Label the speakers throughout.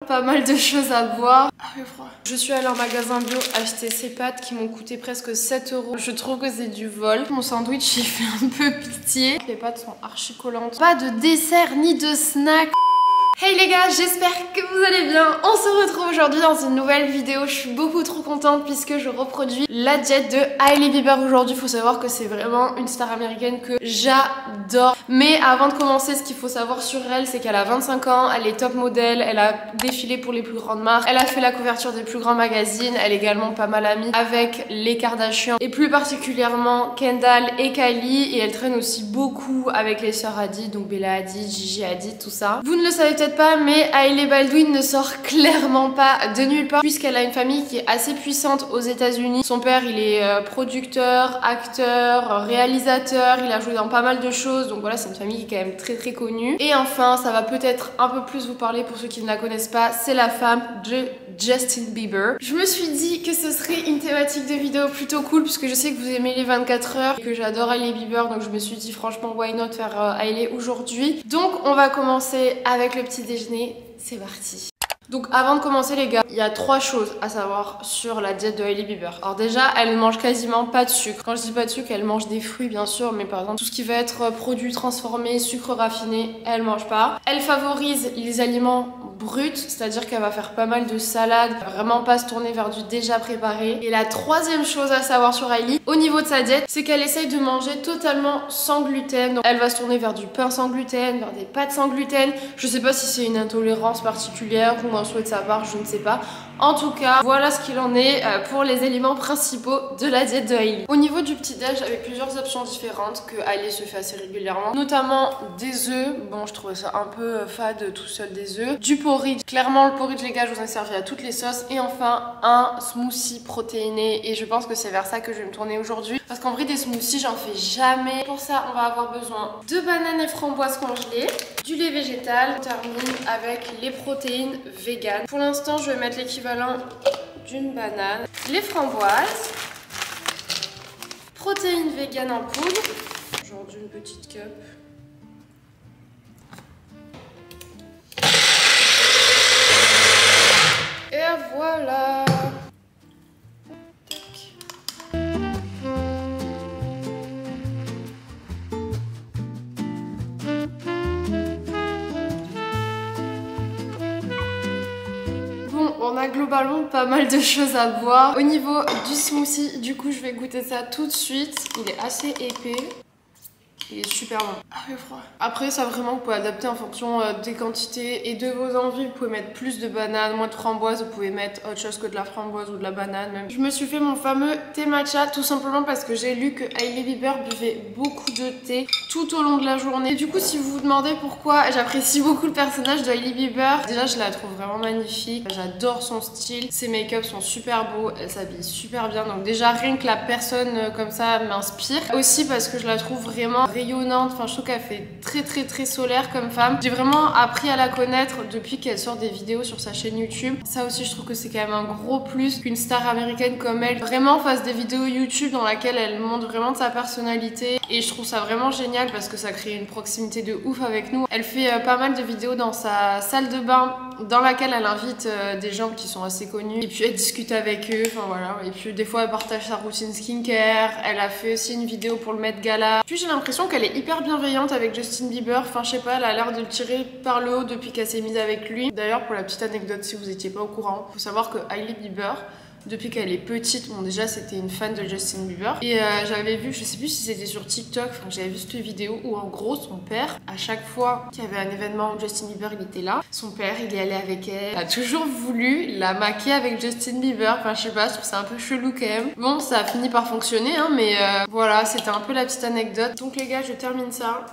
Speaker 1: Pas mal de choses à boire. Ah, j'ai froid. Je suis allée en magasin bio acheter ces pâtes qui m'ont coûté presque 7 €. Je trouve que c'est du vol. Mon sandwich il fait un peu pitié. Les pâtes sont archi collantes. Pas de dessert ni de snack. Hey les gars, j'espère que vous allez bien. On se retrouve aujourd'hui dans une nouvelle vidéo. Je suis beaucoup trop contente puisque je reproduis la diète de Hailey Bieber aujourd'hui. Faut savoir que c'est vraiment une star américaine que j'adore. Mais avant de commencer, ce qu'il faut savoir sur elle, c'est qu'elle a 25 ans, elle est top modèle, elle a défilé pour les plus grandes marques, elle a fait la couverture des plus grands magazines, elle est également pas mal amie avec les Kardashian et plus particulièrement Kendall et Kylie, et elle traîne aussi beaucoup avec les sœurs Hadid, donc Bella Hadid, Gigi Hadid, tout ça. Vous ne le savez peut-être pas, mais Hailey Baldwin ne sort clairement pas de nulle part puisqu'elle a une famille qui est assez puissante aux États-Unis. Son père, il est producteur, acteur, réalisateur, il a joué dans pas mal de choses, donc voilà, c'est une famille qui est quand même très connue. Et enfin, ça va peut-être un peu plus vous parler pour ceux qui ne la connaissent pas, c'est la femme de Justin Bieber. Je me suis dit que ce serait une thématique de vidéo plutôt cool puisque je sais que vous aimez les 24 heures et que j'adore Hailey Bieber, donc je me suis dit franchement why not faire Hailey aujourd'hui. Donc on va commencer avec le petit déjeuner, c'est parti. Donc avant de commencer les gars, il y a 3 choses à savoir sur la diète de Hailey Bieber. Alors déjà, elle ne mange quasiment pas de sucre. Quand je dis pas de sucre, elle mange des fruits bien sûr, mais par exemple tout ce qui va être produits transformés, sucre raffiné, elle mange pas. Elle favorise les aliments bruts, c'est-à-dire qu'elle va faire pas mal de salades, vraiment pas se tourner vers du déjà préparé. Et la 3e chose à savoir sur Hailey, au niveau de sa diète, c'est qu'elle essaye de manger totalement sans gluten. Donc elle va se tourner vers du pain sans gluten, vers des pâtes sans gluten. Je sais pas si c'est une intolérance particulière ou un souhait de sa part, je ne sais pas. En tout cas, voilà ce qu'il en est pour les éléments principaux de la diète de Hailey. Au niveau du petit-déj, j'avais plusieurs options différentes que Hailey se fait assez régulièrement, notamment des œufs. Bon, je trouvais ça un peu fade tout seul des œufs. Du porridge. Clairement, le porridge, les gars, je vous en ai servi à toutes les sauces. Et enfin, un smoothie protéiné. Et je pense que c'est vers ça que je vais me tourner aujourd'hui. Parce qu'en vrai, des smoothies, j'en fais jamais. Pour ça, on va avoir besoin de bananes et framboises congelées, du lait végétal. On termine avec les protéines véganes. Pour l'instant, je vais mettre l'équivalent d'une banane, les framboises, protéines véganes en poudre, genre d'une petite cup. Et voilà. On a globalement pas mal de choses à boire. Au niveau du smoothie, du coup, je vais goûter ça tout de suite. Il est assez épais. Il est super bon. Ah, il est froid. Après, ça vraiment, vous pouvez adapter en fonction des quantités et de vos envies. Vous pouvez mettre plus de bananes, moins de framboises. Vous pouvez mettre autre chose que de la framboise ou de la banane même. Je me suis fait mon fameux thé matcha tout simplement parce que j'ai lu que Hailey Bieber buvait beaucoup de thé tout au long de la journée. Et du coup, si vous vous demandez pourquoi j'apprécie beaucoup le personnage de Hailey Bieber, déjà, je la trouve vraiment magnifique. J'adore son style. Ses make-up sont super beaux. Elle s'habille super bien. Donc déjà, rien que la personne comme ça m'inspire. Aussi parce que je la trouve vraiment rayonnante, enfin je trouve qu'elle fait très solaire comme femme. J'ai vraiment appris à la connaître depuis qu'elle sort des vidéos sur sa chaîne YouTube. Ça aussi je trouve que c'est quand même un gros plus qu'une star américaine comme elle vraiment fasse des vidéos YouTube dans laquelle elle montre vraiment de sa personnalité, et je trouve ça vraiment génial parce que ça crée une proximité de ouf avec nous. Elle fait pas mal de vidéos dans sa salle de bain dans laquelle elle invite des gens qui sont assez connus et puis elle discute avec eux, enfin voilà. Et puis des fois elle partage sa routine skincare. Elle a fait aussi une vidéo pour le Met Gala. Puis j'ai l'impression qu'elle est hyper bienveillante avec Justin Bieber, enfin je sais pas, elle a l'air de le tirer par le haut depuis qu'elle s'est mise avec lui. D'ailleurs, pour la petite anecdote, si vous étiez pas au courant, faut savoir que Hailey Bieber, depuis qu'elle est petite, bon déjà c'était une fan de Justin Bieber, et j'avais vu, je sais plus si c'était sur TikTok, enfin j'avais vu cette vidéo où en gros son père, à chaque fois qu'il y avait un événement où Justin Bieber il était là, son père il y allait avec elle, il a toujours voulu la maquiller avec Justin Bieber, enfin je sais pas, je trouve ça un peu chelou quand même. Bon, ça a fini par fonctionner hein, mais voilà, c'était un peu la petite anecdote. Donc les gars, je termine ça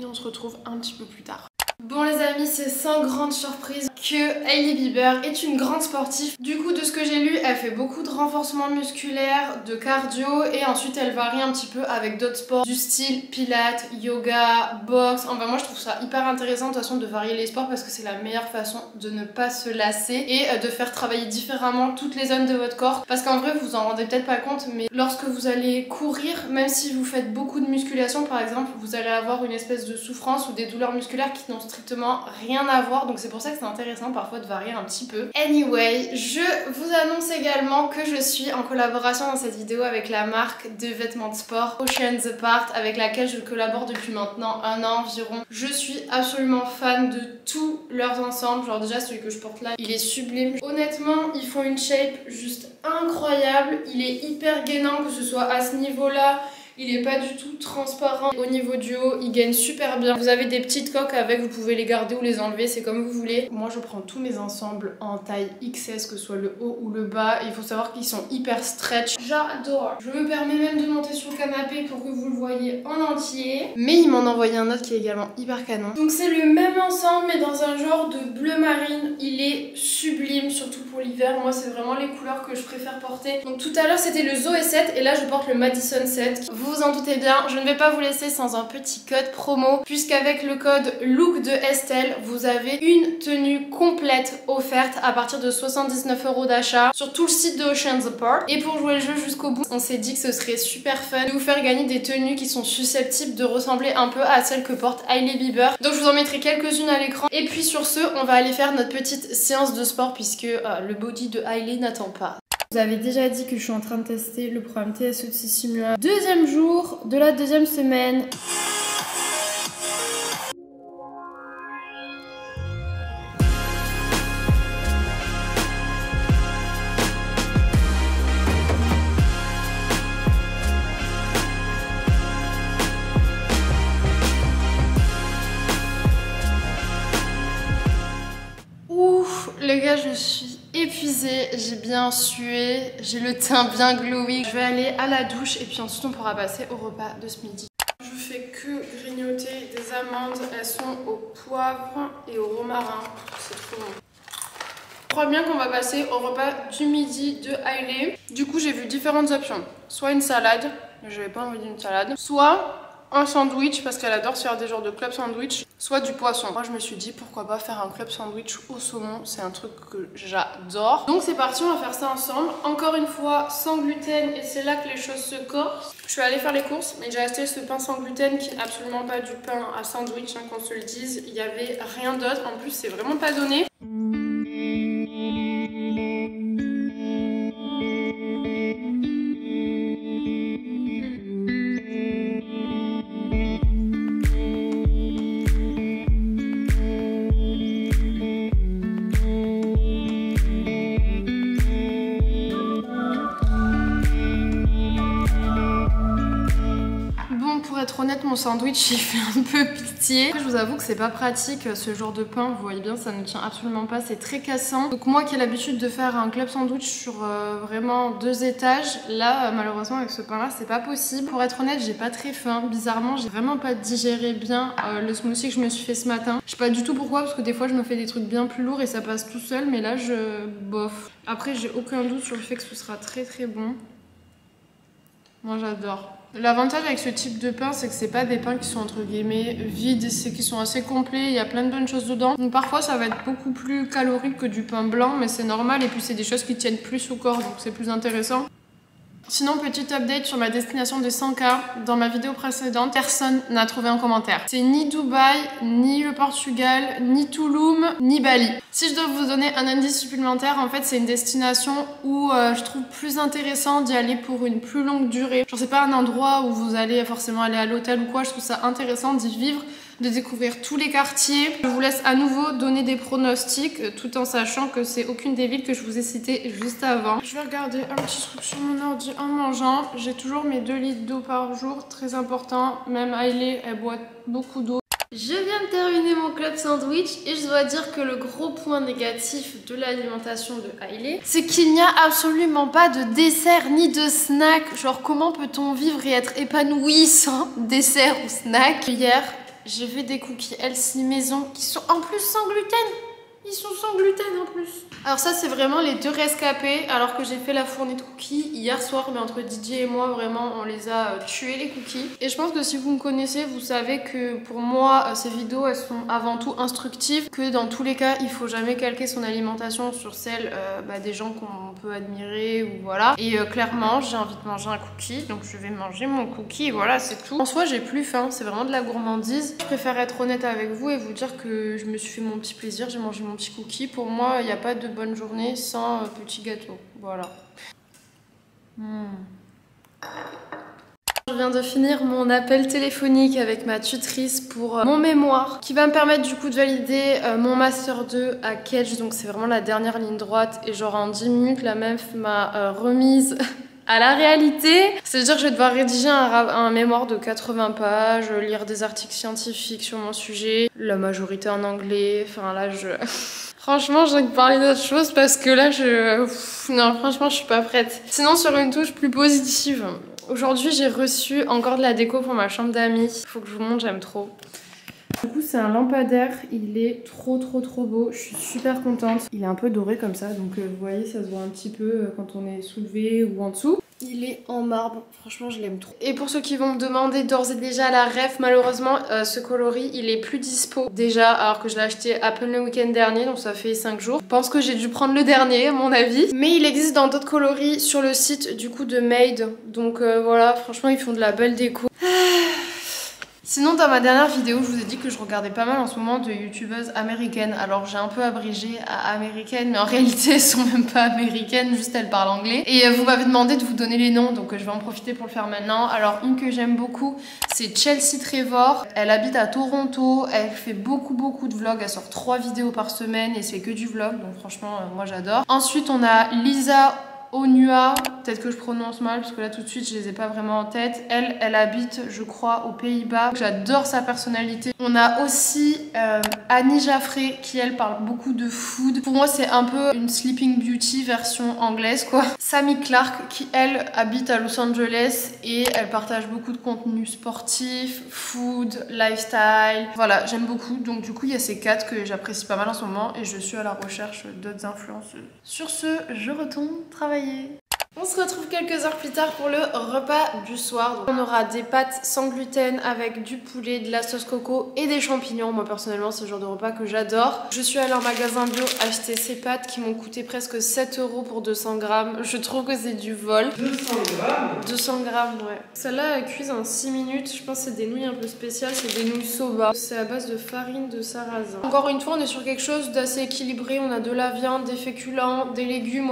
Speaker 1: et on se retrouve un petit peu plus tard. Bon les amis, c'est sans grande surprise que Hailey Bieber est une grande sportive. Du coup, de ce que j'ai lu, elle fait beaucoup de renforcement musculaire, de cardio, et ensuite elle varie un petit peu avec d'autres sports du style pilates, yoga, boxe. Enfin moi je trouve ça hyper intéressant de toute façon de varier les sports parce que c'est la meilleure façon de ne pas se lasser et de faire travailler différemment toutes les zones de votre corps. Parce qu'en vrai vous vous en rendez peut-être pas compte, mais lorsque vous allez courir, même si vous faites beaucoup de musculation par exemple, vous allez avoir une espèce de souffrance ou des douleurs musculaires qui n'ont strictement rien à voir, donc c'est pour ça que c'est intéressant parfois de varier un petit peu. Anyway, je vous annonce également que je suis en collaboration dans cette vidéo avec la marque de vêtements de sport Oceans Apart, avec laquelle je collabore depuis maintenant 1 an environ. Je suis absolument fan de tous leurs ensembles, genre déjà celui que je porte là, il est sublime. Honnêtement, ils font une shape juste incroyable, il est hyper gainant que ce soit à ce niveau-là. Il est pas du tout transparent. Au niveau du haut, il gaine super bien. Vous avez des petites coques avec, vous pouvez les garder ou les enlever, c'est comme vous voulez. Moi, je prends tous mes ensembles en taille XS, que ce soit le haut ou le bas. Il faut savoir qu'ils sont hyper stretch. J'adore. Je me permets même de monter sur le canapé pour que vous le voyez en entier. Mais il m'en a envoyé un autre qui est également hyper canon. Donc c'est le même ensemble, mais dans un genre de bleu marine. Il est sublime, surtout pour l'hiver. Moi, c'est vraiment les couleurs que je préfère porter. Donc tout à l'heure, c'était le Zoé 7 et là, je porte le Madison 7. Vous vous en doutez bien, je ne vais pas vous laisser sans un petit code promo, puisqu'avec le code LOOK de Estelle, vous avez une tenue complète offerte à partir de 79 € d'achat sur tout le site de Oceans Apart. Et pour jouer le jeu jusqu'au bout, on s'est dit que ce serait super fun de vous faire gagner des tenues qui sont susceptibles de ressembler un peu à celles que porte Hailey Bieber. Donc je vous en mettrai quelques-unes à l'écran. Et puis sur ce, on va aller faire notre petite séance de sport puisque le body de Hailey n'attend pas. Je vous avais déjà dit que je suis en train de tester le programme TSE de Simula. Deuxième jour de la deuxième semaine. Ouf, les gars, je suis épuisée, j'ai bien sué, j'ai le teint bien glowy. Je vais aller à la douche et puis ensuite on pourra passer au repas de ce midi. Je fais que grignoter des amandes, elles sont au poivre et au romarin, c'est trop bon. Je crois bien qu'on va passer au repas du midi de Hailey. Du coup j'ai vu différentes options, soit une salade, mais j'avais pas envie d'une salade, soit un sandwich parce qu'elle adore se faire des genres de club sandwich, soit du poisson. Moi je me suis dit pourquoi pas faire un club sandwich au saumon, c'est un truc que j'adore. Donc c'est parti, on va faire ça ensemble. Encore une fois sans gluten et c'est là que les choses se corsent. Je suis allée faire les courses mais j'ai acheté ce pain sans gluten qui n'est absolument pas du pain à sandwich, hein, qu'on se le dise. Il n'y avait rien d'autre, en plus c'est vraiment pas donné. Pour être honnête, mon sandwich il fait un peu pitié. Je vous avoue que c'est pas pratique ce genre de pain, vous voyez bien ça ne tient absolument pas, c'est très cassant. Donc moi qui ai l'habitude de faire un club sandwich sur vraiment 2 étages, là malheureusement avec ce pain là c'est pas possible. Pour être honnête, j'ai pas très faim, bizarrement j'ai vraiment pas digéré bien le smoothie que je me suis fait ce matin. Je sais pas du tout pourquoi parce que des fois je me fais des trucs bien plus lourds et ça passe tout seul, mais là je bof. Après j'ai aucun doute sur le fait que ce sera très bon. Moi j'adore. L'avantage avec ce type de pain, c'est que c'est pas des pains qui sont entre guillemets vides, c'est qu'ils sont assez complets, il y a plein de bonnes choses dedans. Donc parfois ça va être beaucoup plus calorique que du pain blanc, mais c'est normal et puis c'est des choses qui tiennent plus au corps, donc c'est plus intéressant. Sinon, petit update sur ma destination de 100K. Dans ma vidéo précédente, personne n'a trouvé un commentaire. C'est ni Dubaï, ni le Portugal, ni Tulum, ni Bali. Si je dois vous donner un indice supplémentaire, en fait, c'est une destination où je trouve plus intéressant d'y aller pour une plus longue durée. Genre, c'est pas un endroit où vous allez forcément aller à l'hôtel ou quoi. Je trouve ça intéressant d'y vivre, de découvrir tous les quartiers. Je vous laisse à nouveau donner des pronostics tout en sachant que c'est aucune des villes que je vous ai citées juste avant. Je vais regarder un petit truc sur mon ordi en mangeant. J'ai toujours mes 2 litres d'eau par jour, très important. Même Hailey, elle boit beaucoup d'eau. Je viens de terminer mon club sandwich et je dois dire que le gros point négatif de l'alimentation de Hailey, c'est qu'il n'y a absolument pas de dessert ni de snack. Genre comment peut-on vivre et être épanoui sans dessert ou snack? Hier, j'ai fait des cookies Elsie maison qui sont en plus sans gluten. Ils sont sans gluten en plus. Alors ça c'est vraiment les deux rescapés alors que j'ai fait la fournée de cookies hier soir, mais entre Didier et moi vraiment on les a tués les cookies. Et je pense que si vous me connaissez vous savez que pour moi ces vidéos elles sont avant tout instructives, que dans tous les cas il faut jamais calquer son alimentation sur celle des gens qu'on peut admirer ou voilà. Et clairement j'ai envie de manger un cookie donc je vais manger mon cookie et voilà c'est tout. En soi j'ai plus faim, c'est vraiment de la gourmandise. Je préfère être honnête avec vous et vous dire que je me suis fait mon petit plaisir, j'ai mangé mon petit cookie. Pour moi il n'y a pas de bonne journée sans petit gâteau, voilà. Je viens de finir mon appel téléphonique avec ma tutrice pour mon mémoire qui va me permettre du coup de valider mon master 2 à Kedge, donc c'est vraiment la dernière ligne droite et genre en 10 minutes la meuf m'a remise à la réalité. C'est-à-dire que je vais devoir rédiger un mémoire de 80 pages, lire des articles scientifiques sur mon sujet, la majorité en anglais, enfin là je... Franchement, j'ai envie de parler d'autre chose parce que là, non, franchement, je suis pas prête. Sinon, sur une touche plus positive, aujourd'hui, j'ai reçu encore de la déco pour ma chambre d'amis. Faut que je vous montre, j'aime trop. Du coup, c'est un lampadaire. Il est trop beau. Je suis super contente. Il est un peu doré comme ça, donc vous voyez, ça se voit un petit peu quand on est soulevé ou en dessous. Il est en marbre, franchement je l'aime trop. Et pour ceux qui vont me demander d'ores et déjà la ref, malheureusement ce coloris il est plus dispo déjà alors que je l'ai acheté à peine le week-end dernier, donc ça fait 5 jours. Je pense que j'ai dû prendre le dernier à mon avis. Mais il existe dans d'autres coloris sur le site du coup de Made. Donc voilà, franchement ils font de la belle déco. Sinon dans ma dernière vidéo je vous ai dit que je regardais pas mal en ce moment de youtubeuses américaines. Alors j'ai un peu abrégé à américaines mais en réalité elles sont même pas américaines, juste elles parlent anglais. Et vous m'avez demandé de vous donner les noms donc je vais en profiter pour le faire maintenant. Alors une que j'aime beaucoup c'est Chelsea Trevor. Elle habite à Toronto, elle fait beaucoup de vlogs, elle sort 3 vidéos par semaine et c'est que du vlog donc franchement moi j'adore. Ensuite on a Lisa Onua, peut-être que je prononce mal parce que là tout de suite je les ai pas vraiment en tête. Elle habite je crois aux Pays-Bas. J'adore sa personnalité. On a aussi Annie Jaffré qui elle parle beaucoup de food. Pour moi c'est un peu une Sleeping Beauty version anglaise quoi. Sammy Clark qui elle habite à Los Angeles et elle partage beaucoup de contenu sportif, food, lifestyle. Voilà j'aime beaucoup donc du coup il y a ces 4 que j'apprécie pas mal en ce moment et je suis à la recherche d'autres influenceuses. Sur ce je retourne travailler. On se retrouve quelques heures plus tard pour le repas du soir. Donc, on aura des pâtes sans gluten avec du poulet, de la sauce coco et des champignons. Moi personnellement c'est le genre de repas que j'adore. Je suis allée en magasin bio acheter ces pâtes qui m'ont coûté presque 7 € pour 200 grammes. Je trouve que c'est du vol.
Speaker 2: 200 grammes
Speaker 1: 200 grammes ouais. Celle-là elle cuise en 6 minutes. Je pense que c'est des nouilles un peu spéciales. C'est des nouilles soba. C'est à base de farine de sarrasin. Encore une fois on est sur quelque chose d'assez équilibré. On a de la viande, des féculents, des légumes.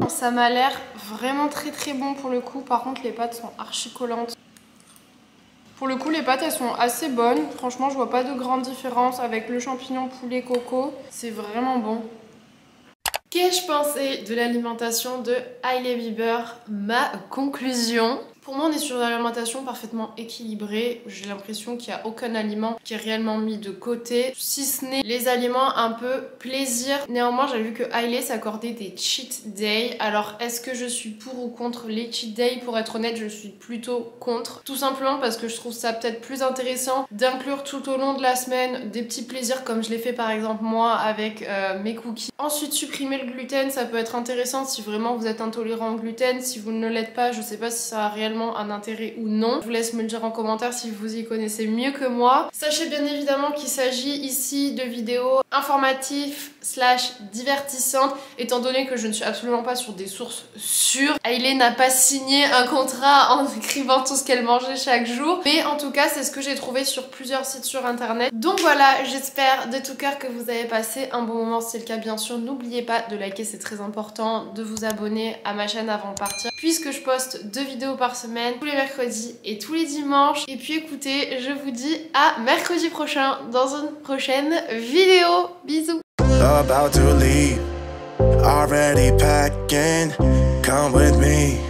Speaker 1: Ça m'a l'air vraiment très bon pour le coup. Par contre les pâtes sont archi collantes. Pour le coup les pâtes elles sont assez bonnes. Franchement je vois pas de grande différence avec le champignon poulet coco. C'est vraiment bon. Qu'ai-je pensé de l'alimentation de Hailey Bieber? Ma conclusion. Pour moi on est sur une alimentation parfaitement équilibrée. J'ai l'impression qu'il n'y a aucun aliment qui est réellement mis de côté, si ce n'est les aliments un peu plaisir. Néanmoins j'ai vu que Hailey s'accordait des cheat days. Alors est-ce que je suis pour ou contre les cheat days? Pour être honnête je suis plutôt contre. Tout simplement parce que je trouve ça peut-être plus intéressant d'inclure tout au long de la semaine des petits plaisirs comme je l'ai fait par exemple moi avec mes cookies. Ensuite supprimer le gluten ça peut être intéressant si vraiment vous êtes intolérant au gluten. Si vous ne l'êtes pas je sais pas si ça a réellement un intérêt ou non. Je vous laisse me le dire en commentaire si vous y connaissez mieux que moi. Sachez bien évidemment qu'il s'agit ici de vidéos informatives / divertissantes étant donné que je ne suis absolument pas sur des sources sûres. Hailey n'a pas signé un contrat en écrivant tout ce qu'elle mangeait chaque jour mais en tout cas c'est ce que j'ai trouvé sur plusieurs sites sur internet. Donc voilà, j'espère de tout cœur que vous avez passé un bon moment. Si c'est le cas bien sûr n'oubliez pas de liker, c'est très important, de vous abonner à ma chaîne avant de partir. puisque je poste 2 vidéos par semaine, tous les mercredis et tous les dimanches. Et puis écoutez, je vous dis à mercredi prochain dans une prochaine vidéo. Bisous.
Speaker 2: About to leave, already packing, come with me.